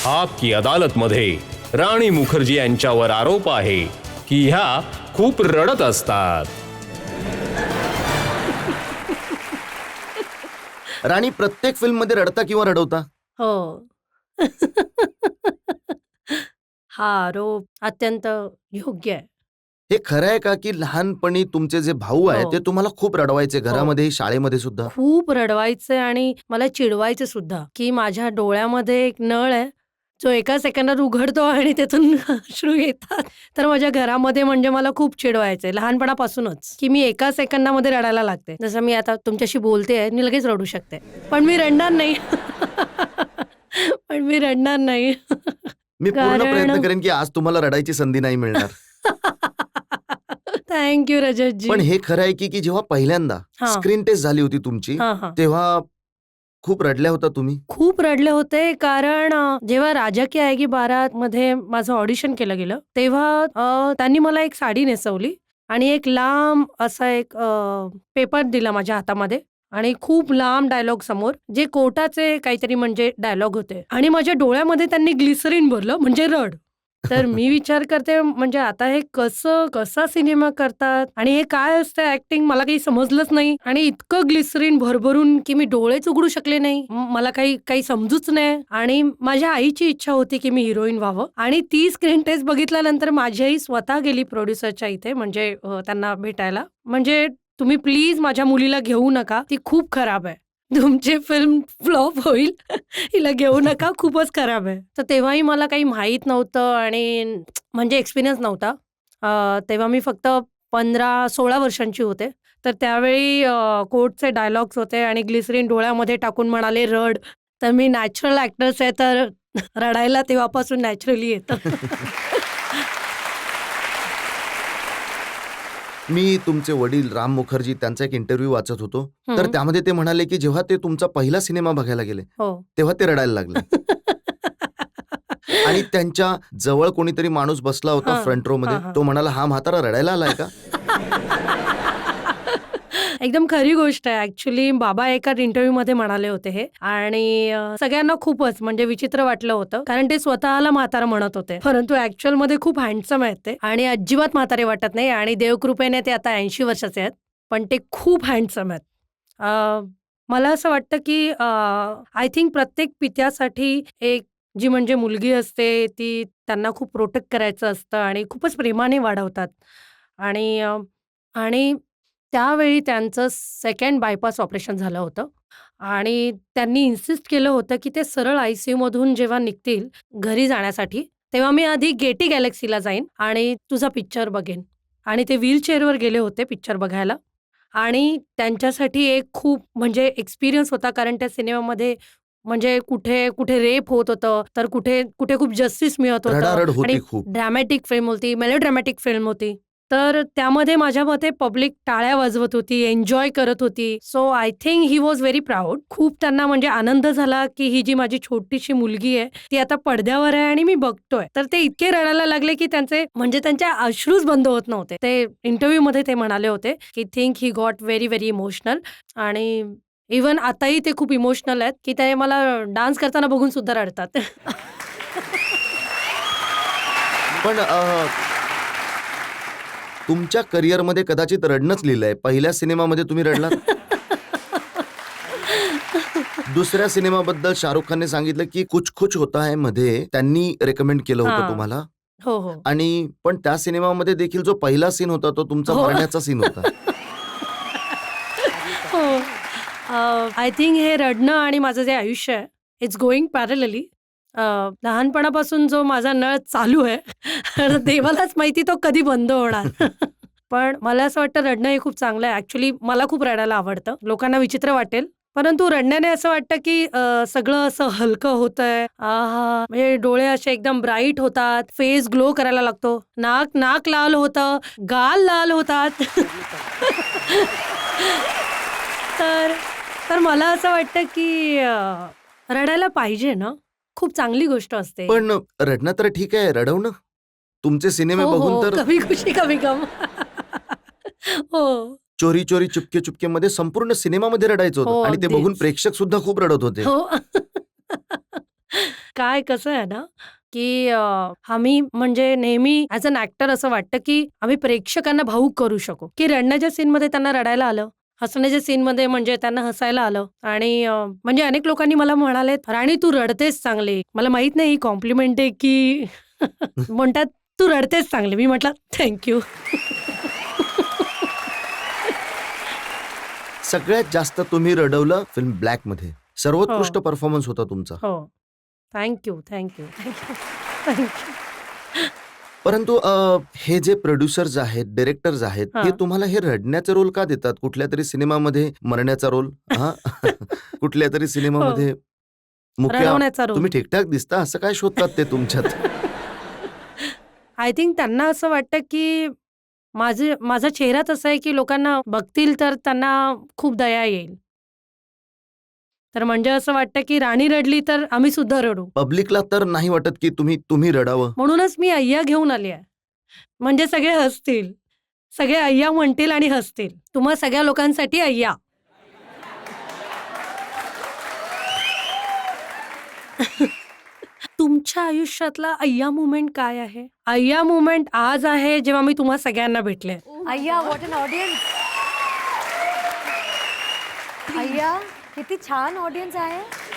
आपकी अदालत मध्ये राणी मुखर्जी यांच्यावर आरोप आहे की ह्या खूप रडत असतात. राणी प्रत्येक फिल्म मध्ये रडता किंवा रडवता? हो. हा आरोप अत्यंत योग्य आहे. हे खरं आहे का की लहानपणी तुमचे जे भाऊ आहेत हो. ते तुम्हाला खूप रडवायचे, घरामध्ये शाळेमध्ये सुद्धा? खूप रडवायचे आणि मला चिडवायचे सुद्धा की माझ्या डोळ्यामध्ये एक नळ आहे जो एका सेकंदात उघडतो आणि त्यातून अश्रू येतात. तर माझ्या घरामध्ये म्हणजे मला खूप चिडवायचे लहानपणापासूनच की मी एका सेकंदामध्ये रडायला लागते. जसं मी आता तुमच्याशी बोलते आहे, मी लगेच रडू शकते, पण मी रडणार नाही. पण मी रडणार नाही. मी पूर्ण प्रयत्न करेन की आज तुम्हाला रडायची संधी नाही मिळणार. थँक्यू रजतजी. पण हे खरं आहे की जेव्हा पहिल्यांदा स्क्रीन टेस्ट झाली होती तुमची तेव्हा खूप रडल्या होता तुम्ही? खूप रडले होते, कारण जेव्हा राजा की आएगी बारात मध्ये माझं ऑडिशन केलं गेलं तेव्हा त्यांनी मला एक साडी नेसवली आणि एक लांब असा एक पेपर दिला माझ्या हातामध्ये आणि खूप लांब डायलॉग समोर, जे कोर्टाचे काहीतरी म्हणजे डायलॉग होते आणि माझ्या डोळ्यामध्ये त्यांनी ग्लिसरीन भरलं म्हणजे रड. तर मी विचार करते म्हणजे आता हे कसा सिनेमा करतात आणि हे काय असतं ऍक्टिंग, मला काही समजलंच नाही आणि इतकं ग्लिसरीन भरभरून की मी डोळेच उघडू शकले नाही, मला काही समजूच नाही. आणि माझ्या आईची इच्छा होती की मी हिरोईन व्हावं आणि ती स्क्रीन टेस्ट बघितल्यानंतर माझी आई स्वतः गेली प्रोड्युसरच्या इथे म्हणजे त्यांना भेटायला, म्हणजे तुम्ही प्लीज माझ्या मुलीला घेऊ नका, ती खूप खराब आहे, तुमची फिल्म फ्लॉप होईल, हिला घेऊ नका, खूपच खराब आहे. तर तेव्हाही मला काही माहीत नव्हतं आणि म्हणजे एक्सपिरियन्स नव्हता. तेव्हा मी फक्त 15-16 वर्षांची होते. तर त्यावेळी कोर्टचे डायलॉग्स होते आणि ग्लिसरीन डोळ्यामध्ये टाकून म्हणाले रड. तर मी नॅचरल ॲक्टर्स आहे तर रडायला तेव्हापासून नॅचरली येतं. मी तुमचे वडील राम मुखर्जी त्यांचा एक इंटरव्ह्यू वाचत होतो, तर त्यामध्ये ते म्हणाले की जेव्हा ते तुमचा पहिला सिनेमा बघायला गेले तेव्हा ते रडायला लागले. आणि त्यांच्या जवळ कोणीतरी माणूस बसला होता फ्रंट रो मध्ये, तो म्हणाला हा म्हातारा रडायला आलाय का? एकदम खरी गोष्ट आहे. ऍक्च्युली बाबा एका इंटरव्ह्यू मध्ये म्हणाले होते हे आणि सगळ्यांना खूपच म्हणजे विचित्र वाटलं होतं, कारण ते स्वतःला म्हातारा म्हणत होते, परंतु ऍक्च्युअल मध्ये खूप हँडसम आहेत ते आणि अजिबात म्हातारे वाटत नाही आणि देवकृपेने ते आता 80 वर्षाचे आहेत, पण ते खूप हँडसम आहेत. मला असं वाटतं की आय थिंक प्रत्येक पित्यासाठी एक जी म्हणजे मुलगी असते ती त्यांना खूप प्रोटेक्ट करायचं असतं आणि खूपच प्रेमाने वाढवतात आणि त्यावेळी त्यांचं सेकंड बायपास ऑपरेशन झालं होतं आणि त्यांनी इन्सिस्ट केलं होतं की ते सरळ ICU-मधून जेव्हा निघतील घरी जाण्यासाठी, तेव्हा मी आधी गेटी गॅलेक्सीला जाईन आणि तुझा पिक्चर बघेन. आणि ते व्हीलचेअरवर गेले होते पिक्चर बघायला आणि त्यांच्यासाठी एक खूप म्हणजे एक्सपिरियन्स होता, कारण त्या सिनेमामध्ये म्हणजे कुठे रेप होत होतं, तर कुठे खूप जस्टिस मिळत होतं आणि ड्रॅमॅटिक फिल्म होती, मेलोड्रॅमॅटिक फिल्म होती. तर त्यामध्ये माझ्या मते पब्लिक टाळ्या वाजवत होती, एन्जॉय करत होती. So I think he was very proud. खूप त्यांना म्हणजे आनंद झाला की ही जी माझी छोटीशी मुलगी आहे ती आता पडद्यावर आहे आणि मी बघतोय. तर ते इतके रडायला लागले की त्यांचे अश्रूच बंद होत नव्हते. ते इंटरव्ह्यू मध्ये ते म्हणाले होते की think he got very very emotional आणि इव्हन आताही ते खूप इमोशनल आहेत की ते मला डान्स करताना बघून सुद्धा रडतात. पण तुमच्या करिअरमध्ये कदाचित रडणंच लिहिलंय. पहिल्या सिनेमामध्ये तुम्ही रडलात. दुसऱ्या सिनेमाबद्दल शाहरुख खानने सांगितलं की कुछ कुछ होता है मध्ये त्यांनी रेकमेंड केलं होतं तुम्हाला. हो. आणि पण त्या सिनेमामध्ये देखील जो पहिला सीन होता तो तुमचा मरण्याचा सीन होता. आय थिंक हे रडणं आणि माझं जे आयुष्य आहे इट्स गोइंग पॅरलली. लहानपणापासून जो माझा नळ चालू आहे देवालाच माहिती तो कधी बंद होणार. पण मला असं वाटतं रडणं हे खूप चांगलं आहे. ऍक्च्युली मला खूप रडायला आवडतं. लोकांना विचित्र वाटेल, परंतु रडण्याने असं वाटतं की सगळं असं हलकं होतंय. म्हणजे डोळे असे एकदम ब्राईट होतात, फेस ग्लो करायला लागतो, नाक लाल होतं, गाल लाल होतात. तर मला असं वाटतं की रडायला पाहिजे ना, खूप चांगली गोष्ट असते. पण रडणं तर ठीक आहे, रडवणं तुमचे सिनेमे बघून तर कभी खुशी कभी गम. हो, चोरी चोरी चुपके चुपके मध्ये संपूर्ण सिनेमामध्ये रडायचं होतं आणि ते बघून प्रेक्षक सुद्धा खूप रडत होते. हो. काय कसं आहे ना, की आम्ही म्हणजे नेहमी ॲज अन ॲक्टर असं वाटतं, की आम्ही प्रेक्षकांना भावूक करू शकू, की रडण्याच्या सीनमध्ये त्यांना रडायला आलं, हसण्याच्या सीनमध्ये म्हणजे त्यांना हसायला आलं. आणि म्हणजे अनेक लोकांनी मला म्हणाले, "राणी तू रडतेस चांगली." मला माहित नाही ही कॉम्प्लिमेंट आहे की म्हणतात, "तू रडतेस चांगली." मी म्हटलं, "थँक यू." सगळ्यात जास्त तुम्ही रडवलं फिल्म ब्लॅक मध्ये. सर्वोत्कृष्ट हो. परफॉर्मन्स होता तुमचा. हो. Thank you, thank you, thank you. परंतु हे जे प्रोड्युसर्स आहेत, डायरेक्टर्स आहेत, हां. हे तुम्हाला हे रडण्याचे रोल का देतात? कुठल्यातरी सिनेमामध्ये मरण्याचा रोल, हां, कुठल्यातरी सिनेमामध्ये मुक्या, रडवण्याचा रोल. तुम्ही ठीकठाक दिसता, असं काय शोधतात ते तुमच्यात? आय थिंक त्यांना असं वाटतं, की माझा चेहरा तसा आहे, की लोकांना बघतील तर त्यांना खूप दया येईल. तर म्हणजे असं वाटतं, की राणी रडली तर आम्ही सुद्धा रडू. पब्लिकला तर नाही वाटत की तुम्ही रडावं? म्हणूनच मी अय्या घेऊन आली आहे. म्हणजे सगळे हसतील. सगळे अय्या म्हणतील आणि हसतील. तुम्हा सगळ्या लोकांसाठी अय्या. तुमच्या आयुष्यातला अय्या मोमेंट काय आहे? अय्या मोमेंट आज आहे जेव्हा मी तुम्हा सगळ्यांना भेटले. अय्या व्हॉट अन ऑडियन्स. अय्या किती छान ऑडियन्स आहे.